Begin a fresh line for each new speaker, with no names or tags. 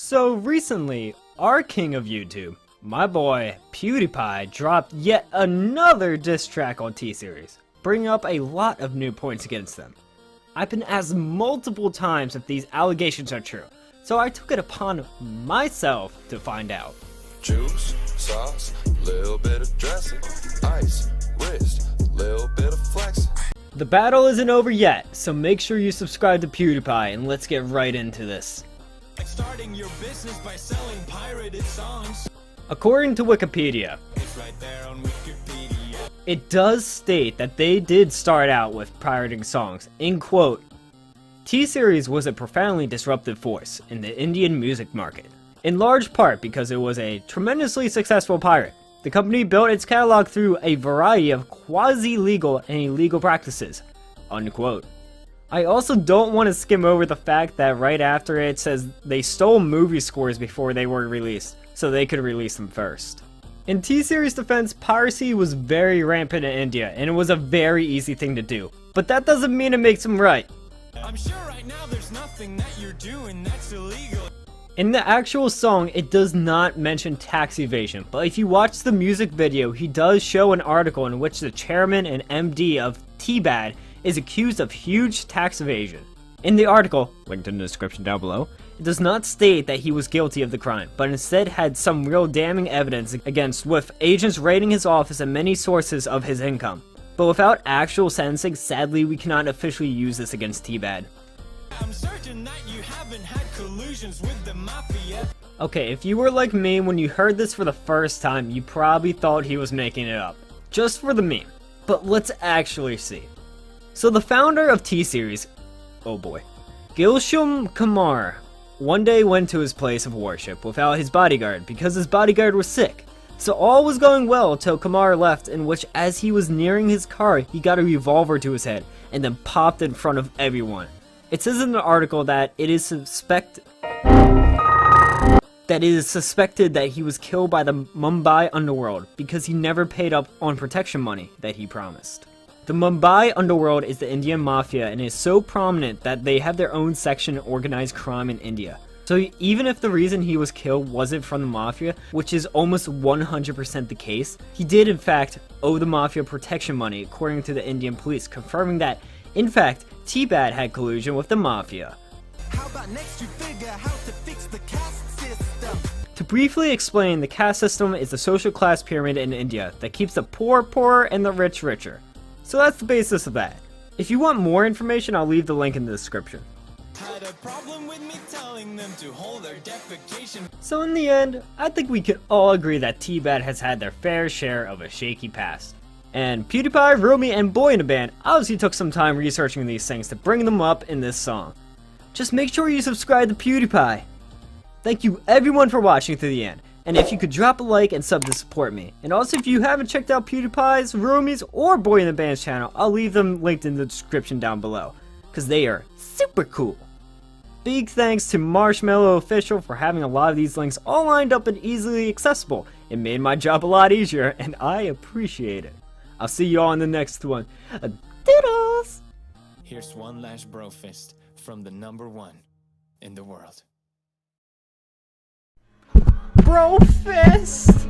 So recently, our king of YouTube, my boy Pewdiepie, dropped yet another diss track on T-Series, bringing up a lot of new points against them. I've been asked multiple times if these allegations are true, so I took it upon myself to find out.
Juice, sauce, little bit of dressing, ice, wrist, little bit of flexing.
The battle isn't over yet, so make sure you subscribe to Pewdiepie and let's get right into this.
Like starting your business by selling pirated songs.
According to Wikipedia,
It's right there on Wikipedia.
it does state that they did start out with pirating songs. In quote, T-Series was a profoundly disruptive force in the Indian music market, in large part because it was a tremendously successful pirate. The company built its catalog through a variety of quasi-legal and illegal practices, unquote. I also don't want to skim over the fact that right after it says they stole movie scores before they were released, so they could release them first. In T-Series defense, piracy was very rampant in India, and it was a very easy thing to do. But that doesn't mean it makes them right.
I'm sure right now there's nothing that you're doing that's illegal.
In the actual song, it does not mention tax evasion, but if you watch the music video, he does show an article in which the chairman and MD of Pewds is accused of huge tax evasion. In the article, linked in the description down below, it does not state that he was guilty of the crime, but instead had some real damning evidence against, with agents raiding his office and many sources of his income. But without actual sentencing, sadly we cannot officially use this against Pewds.
I'm certain that you haven't had collusions with the Mafia.
Okay, if you were like me when you heard this for the first time, you probably thought he was making it up, just for the meme. But let's actually see. So the founder of T-Series, oh boy, Gilsham Kumar, one day went to his place of worship without his bodyguard because his bodyguard was sick. So all was going well till Kumar left, in which as he was nearing his car, he got a revolver to his head and then popped in front of everyone. It says in the article that it is suspected that he was killed by the Mumbai underworld because he never paid up on protection money that he promised. The Mumbai underworld is the Indian Mafia and is so prominent that they have their own section of organized crime in India. So even if the reason he was killed wasn't from the Mafia, which is almost 100% the case, he did in fact owe the Mafia protection money according to the Indian police, confirming that, in fact, Pewds had collusion with the Mafia.
How about next you figure how to fix the caste system?
To briefly explain, the caste system is the social class pyramid in India that keeps the poor poorer and the rich richer. So that's the basis of that. If you want more information, I'll leave the link in the description.
Had a problem with me telling them to hold their defecation.
So in the end, I think we could all agree that Pewds has had their fair share of a shaky past. And Pewdiepie, Rumi, and Boy in the Band obviously took some time researching these things to bring them up in this song. Just make sure you subscribe to Pewdiepie. Thank you everyone for watching through the end. And if you could drop a like and sub to support me. And also if you haven't checked out Pewdiepie's, Rumi's, or Boy in the Band's channel, I'll leave them linked in the description down below, because they are super cool. Big thanks to Marshmallow Official for having a lot of these links all lined up and easily accessible. It made my job a lot easier, and I appreciate it. I'll see you all in the next one. Doodles!
Here's one last bro fist from the #1 in the world.
Bro fist!